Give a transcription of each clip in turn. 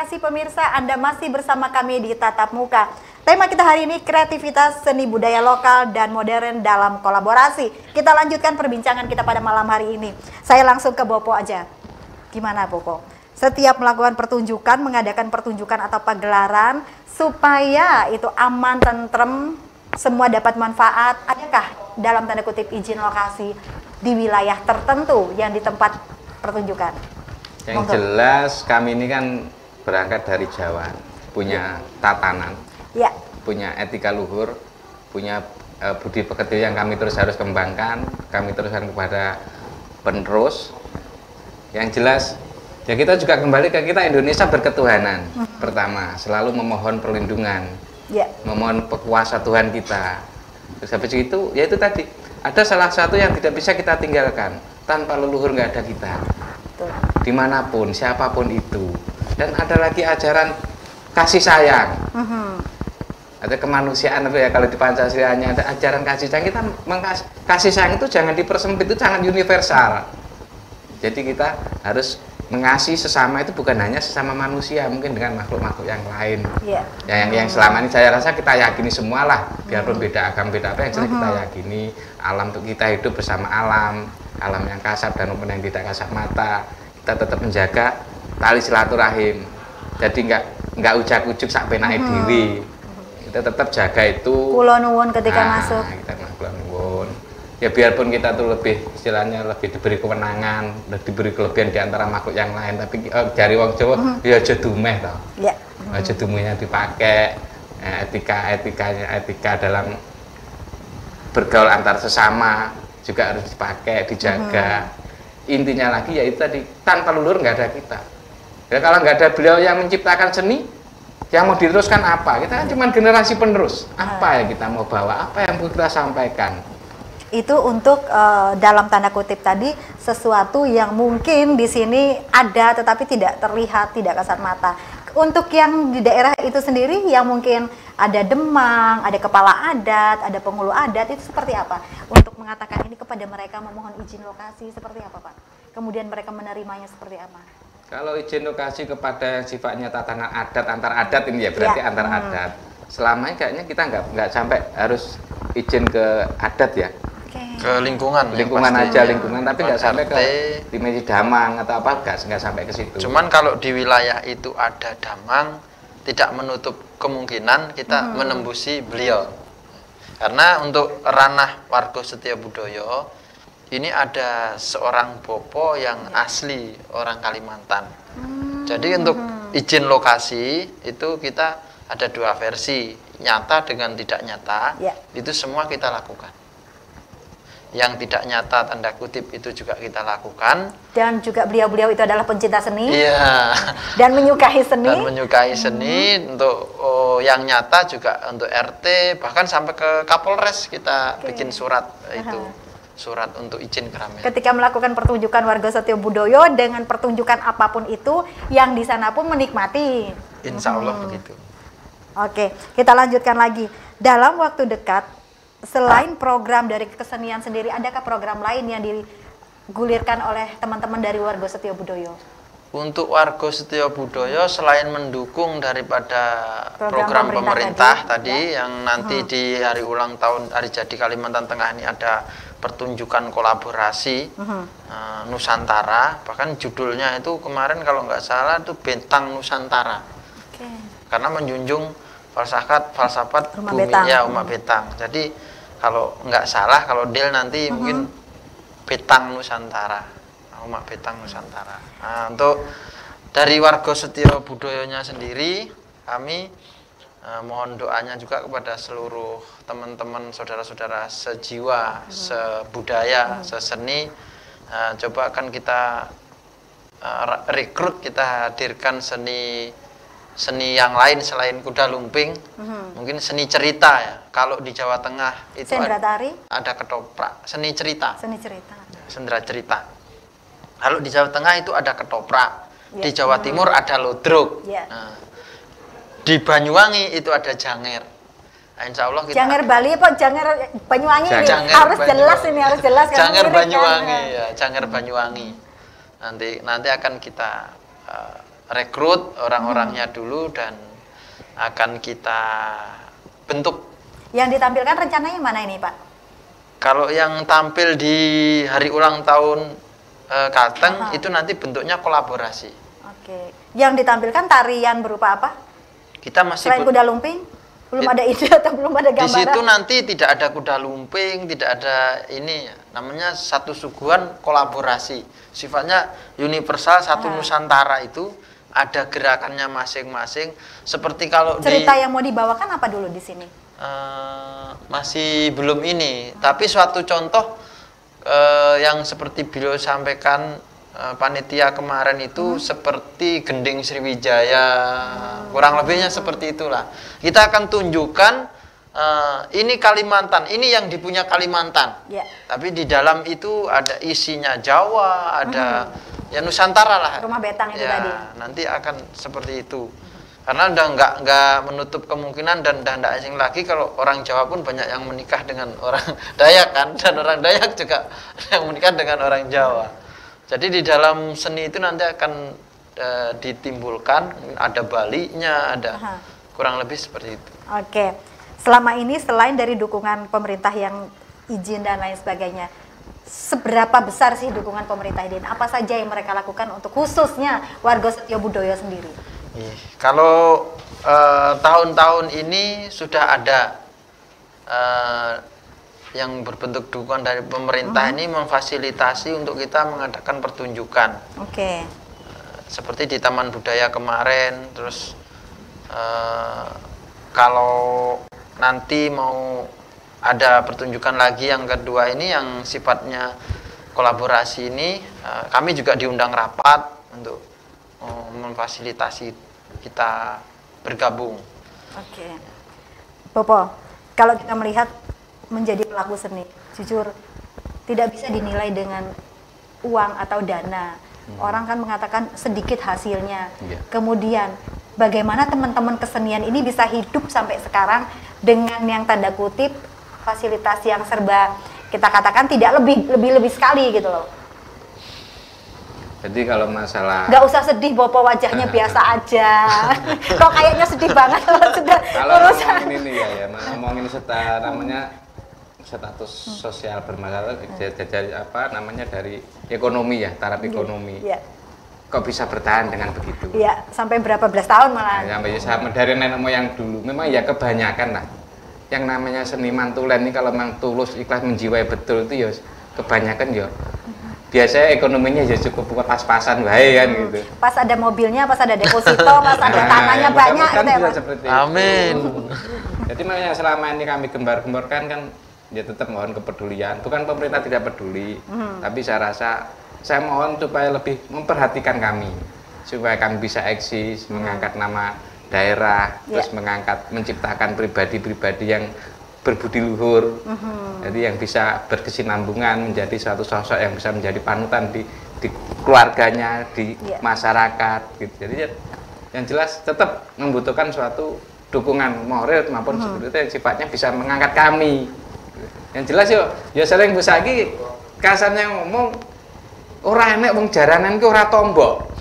kasih pemirsa, Anda masih bersama kami di Tatap Muka. Tema kita hari ini kreativitas seni budaya lokal dan modern dalam kolaborasi. Kita lanjutkan perbincangan kita pada malam hari ini. Saya langsung ke Bopo aja. Gimana Bopo? Setiap melakukan pertunjukan, mengadakan pertunjukan atau pagelaran supaya itu aman, tentrem, semua dapat manfaat. Adakah dalam tanda kutip izin lokasi di wilayah tertentu yang di tempat pertunjukan? Yang jelas kami ini kan berangkat dari Jawa, punya tatanan, punya etika luhur, punya budi pekerti yang kami terus harus kembangkan, kami teruskan kepada penerus. Yang jelas, ya kita juga kembali ke kita Indonesia berketuhanan. Pertama, selalu memohon perlindungan, memohon kuasa Tuhan kita. Terus habis itu, ya itu tadi, ada salah satu yang tidak bisa kita tinggalkan, tanpa leluhur nggak ada kita. Dimanapun, siapapun itu. Dan ada lagi ajaran kasih sayang. Ada kemanusiaan itu ya, kalau di Pancasilanya ada ajaran kasih sayang. Kita kasih sayang itu jangan dipersempit, itu sangat universal. Jadi kita harus mengasihi sesama itu bukan hanya sesama manusia, mungkin dengan makhluk-makhluk yang lain. Yang selama ini saya rasa kita yakini semualah, biarpun beda agama, beda apa, yang jelas kita yakini alam untuk kita hidup bersama alam yang kasat dan maupun yang tidak kasat mata. Kita tetap menjaga tali silaturahim. Jadi nggak ujak-ujuk sak penake dhewe. Kita tetap jaga itu. Kula nuwun ketika masuk. Kita kula nuwun. Ya biarpun kita tuh lebih istilahnya lebih diberi kewenangan, diberi kelebihan di antara makhluk yang lain, tapi dari wong Jawa ya aja dumeh toh. Aja dumehnya dipakai, etika dalam bergaul antar sesama juga harus dipakai, dijaga. Intinya lagi yaitu tadi, tanpa leluhur nggak ada kita. Ya kalau nggak ada beliau yang menciptakan seni, yang mau diteruskan apa? Kita kan cuma generasi penerus. Apa yang kita mau bawa? Apa yang mau kita sampaikan? Itu untuk dalam tanda kutip tadi sesuatu yang mungkin di sini ada tetapi tidak terlihat, tidak kasat mata. Untuk yang di daerah itu sendiri yang mungkin ada demang, ada kepala adat, ada penghulu adat, itu seperti apa? Untuk mengatakan ini kepada mereka, memohon izin lokasi seperti apa Pak? Kemudian mereka menerimanya seperti apa? Kalau izin lokasi kepada yang sifatnya tatanan adat, antar adat ini ya berarti antar adat. Selama ini kayaknya kita nggak sampai harus izin ke adat ya. Ke lingkungan aja, lingkungan, tapi nggak sampai ke dimensi damang atau apa, nggak sampai ke situ. Cuman kalau di wilayah itu ada damang, tidak menutup kemungkinan kita menembusi beliau. Karena untuk ranah Warga Setiobudoyo ini ada seorang Bopo yang asli orang Kalimantan. Jadi untuk izin lokasi itu kita ada dua versi, nyata dengan tidak nyata. Itu semua kita lakukan. Yang tidak nyata tanda kutip itu juga kita lakukan. Dan juga beliau-beliau itu adalah pencinta seni. Dan menyukai seni. Untuk yang nyata juga untuk RT, bahkan sampai ke Kapolres kita bikin surat itu. Surat untuk izin keramaian. Ketika melakukan pertunjukan Warga Setiobudoyo dengan pertunjukan apapun itu, yang di sana pun menikmati. Insya Allah begitu. Oke, kita lanjutkan lagi. Dalam waktu dekat, selain program dari kesenian sendiri, adakah program lain yang digulirkan oleh teman-teman dari Warga Setiobudoyo? Untuk Warga Setiobudoyo selain mendukung daripada program pemerintah tadi yang nanti di hari ulang tahun Hari Jadi Kalimantan Tengah ini ada pertunjukan kolaborasi Nusantara, bahkan judulnya itu kemarin kalau nggak salah itu Bentang Nusantara. Karena menjunjung falsafat bumi ya umat Betang. Jadi kalau nggak salah, kalau Del nanti mungkin Betang Nusantara, umat Betang Nusantara. Nah, untuk dari Warga Setiobudoyonya sendiri, kami mohon doanya juga kepada seluruh teman-teman, saudara-saudara sejiwa, sebudaya, seseni. Coba akan kita rekrut, kita hadirkan seni yang lain selain kuda lumping, mungkin seni cerita ya. Kalau di Jawa Tengah itu ada ketoprak, seni cerita. Sendra cerita. Kalau di Jawa Tengah itu ada ketoprak, di Jawa Timur ada lodruk, di Banyuwangi itu ada janger. Nah, insya Allah kita janger Bali apa janger Banyuwangi ini harus jelas ini harus jelas. Janger Banyuwangi ya, janger Banyuwangi. Nanti akan kita rekrut orang-orangnya dulu dan akan kita bentuk. Yang ditampilkan rencananya mana ini, Pak? Kalau yang tampil di hari ulang tahun Kalteng itu nanti bentuknya kolaborasi. Oke. Yang ditampilkan tarian berupa apa? Kita masih selain kuda lumping, belum ada ide atau belum ada gambaran? Di situ nanti tidak ada kuda lumping, tidak ada ini, namanya satu suguhan kolaborasi. Sifatnya universal, satu Nusantara itu ada gerakannya masing-masing. Seperti kalau cerita yang mau dibawakan apa dulu di sini? Masih belum ini, tapi suatu contoh yang seperti beliau sampaikan panitia kemarin itu seperti Gending Sriwijaya, kurang lebihnya seperti itulah. Kita akan tunjukkan ini Kalimantan, ini yang dipunya Kalimantan. Tapi di dalam itu ada isinya Jawa, ada ya Nusantara lah. Rumah betang itu tadi. Nanti akan seperti itu. Karena udah nggak menutup kemungkinan dan nggak asing lagi kalau orang Jawa pun banyak yang menikah dengan orang Dayak kan, dan orang Dayak juga yang menikah dengan orang Jawa. Jadi di dalam seni itu nanti akan ditimbulkan, ada Balinya, ada kurang lebih seperti itu. Oke, selama ini selain dari dukungan pemerintah yang izin dan lain sebagainya, seberapa besar sih dukungan pemerintah ini? Apa saja yang mereka lakukan untuk khususnya warga Setiobudoyo sendiri? Kalau tahun-tahun ini sudah ada yang berbentuk dukungan dari pemerintah ini memfasilitasi untuk kita mengadakan pertunjukan. Seperti di Taman Budaya kemarin, terus kalau nanti mau ada pertunjukan lagi yang kedua ini yang sifatnya kolaborasi ini, kami juga diundang rapat untuk memfasilitasi kita bergabung. Popo, kalau kita melihat menjadi pelaku seni, jujur tidak bisa dinilai dengan uang atau dana. Orang kan mengatakan sedikit hasilnya. Kemudian bagaimana teman-teman kesenian ini bisa hidup sampai sekarang dengan yang tanda kutip fasilitas yang serba kita katakan tidak lebih sekali gitu loh. Jadi kalau masalah nggak usah sedih, Bopo, wajahnya biasa aja. Kok kayaknya sedih banget kalau sudah urusan ngomongin ini ngomongin namanya status sosial bermasalah dari apa namanya dari ekonomi ya, taraf ekonomi. Kok bisa bertahan dengan begitu? Sampai berapa belas tahun malah. Sampai dari nenek moyang dulu. Memang ya kebanyakan lah. Yang namanya seniman tulen ini kalau memang tulus ikhlas menjiwai betul itu ya kebanyakan ya. Biasanya ekonominya ya cukup pas-pasan baik kan gitu. Pas ada mobilnya, pas ada deposito, pas ada tanahnya banyak gitu ya. Amin. Jadi makanya selama ini kami gembar-gemborkan kan ya tetap mohon kepedulian. Bukan pemerintah tidak peduli, tapi saya mohon supaya lebih memperhatikan kami, supaya kami bisa eksis, mengangkat nama daerah, terus menciptakan pribadi-pribadi yang berbudi luhur, jadi yang bisa berkesinambungan menjadi suatu sosok yang bisa menjadi panutan di keluarganya, di masyarakat gitu. Jadi yang jelas tetap membutuhkan suatu dukungan moral maupun seperti itu yang sifatnya bisa mengangkat kami. Yang jelas ya sering busaki kasarnya ngomong ora enek wong jaranan ki ora tombok.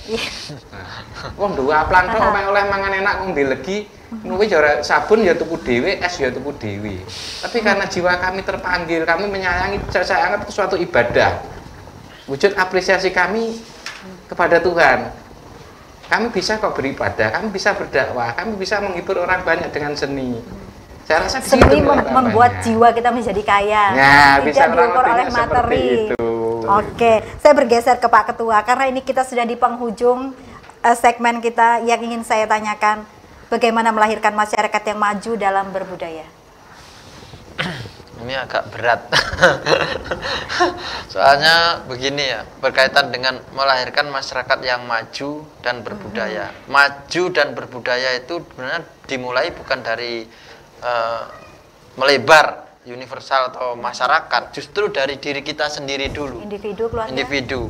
Wong dua aplan tok oleh mangan enak wong dilegi. Nuwi ora sabun ya tuku dhewe, es ya tuku dhewe. Tapi karena jiwa kami terpanggil, kami menyayangi, saya anggap itu suatu ibadah. Wujud apresiasi kami kepada Tuhan. Kami bisa kok beribadah, kami bisa berdakwah, kami bisa menghibur orang banyak dengan seni. Saya rasa seni membuat jiwa kita menjadi kaya, tidak diukur oleh materi. Oke, saya bergeser ke Pak Ketua karena ini kita sudah di penghujung segmen kita. Yang ingin saya tanyakan, bagaimana melahirkan masyarakat yang maju dalam berbudaya? Ini agak berat. Soalnya begini ya, berkaitan dengan melahirkan masyarakat yang maju dan berbudaya. Maju dan berbudaya itu sebenarnya dimulai bukan dari melebar universal atau masyarakat, justru dari diri kita sendiri dulu. Individu.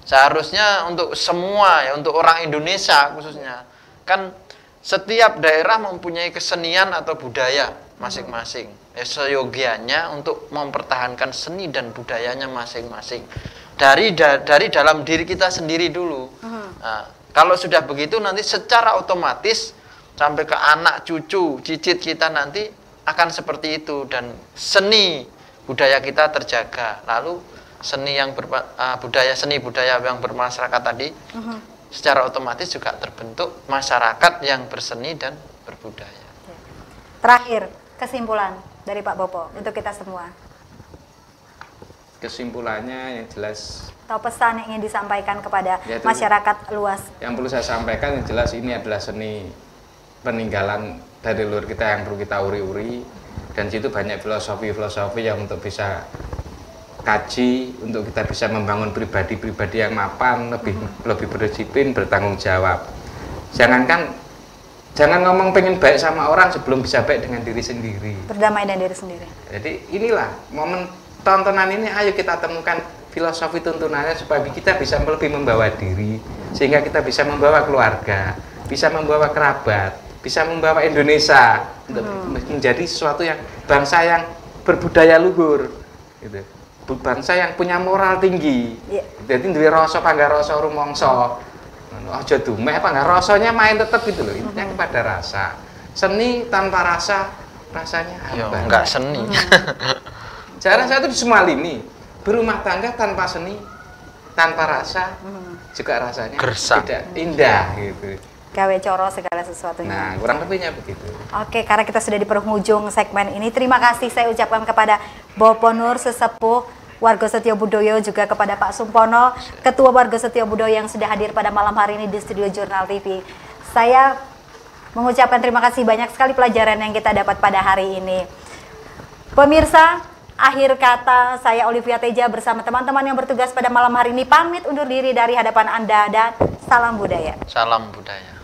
Seharusnya untuk semua ya, untuk orang Indonesia khususnya, kan setiap daerah mempunyai kesenian atau budaya masing-masing. Seyogianya untuk mempertahankan seni dan budayanya masing-masing. Dari dalam diri kita sendiri dulu. Nah, Kalau sudah begitu nanti secara otomatis sampai ke anak, cucu, cicit kita nanti akan seperti itu, dan seni budaya kita terjaga. Lalu seni yang budaya yang bermasyarakat tadi secara otomatis juga terbentuk masyarakat yang berseni dan berbudaya. Terakhir, kesimpulan dari Pak Bopo untuk kita semua. Kesimpulannya yang jelas, atau pesan yang ingin disampaikan kepada masyarakat luas. Yang perlu saya sampaikan yang jelas, ini adalah seni peninggalan dari leluhur kita yang perlu kita uri-uri, dan situ banyak filosofi-filosofi yang untuk bisa kaji, untuk kita bisa membangun pribadi-pribadi yang mapan, lebih berdisiplin, bertanggung jawab. Jangan ngomong pengen baik sama orang sebelum bisa baik dengan diri sendiri. Berdamai dengan diri sendiri. Jadi inilah momen tontonan ini, ayo kita temukan filosofi tuntunannya supaya kita bisa lebih membawa diri, sehingga kita bisa membawa keluarga, bisa membawa kerabat, bisa membawa Indonesia untuk menjadi sesuatu yang bangsa yang berbudaya luhur, gitu. Bangsa yang punya moral tinggi. Jadi duwe rasa panggarasa rumangsa. Aja dumeh panggarasanya main tetap gitu loh. Intinya kepada rasa. Seni tanpa rasa, rasanya apa? Enggak seni. Cara saya itu di semua lini. Berumah tangga tanpa seni, tanpa rasa, juga rasanya tidak indah gitu. Gawe coro segala sesuatunya. Nah, kurang lebihnya begitu. Oke, karena kita sudah di penghujung segmen ini, terima kasih saya ucapkan kepada Bopo Nur Sesepuh Warga Setyo Budoyo, juga kepada Pak Sumpono, Ketua Warga Setyo Budoyo yang sudah hadir pada malam hari ini di studio Jurnal TV. Saya mengucapkan terima kasih, banyak sekali pelajaran yang kita dapat pada hari ini. Pemirsa, akhir kata saya Olivia Teja bersama teman-teman yang bertugas pada malam hari ini pamit undur diri dari hadapan Anda dan salam budaya. Salam budaya.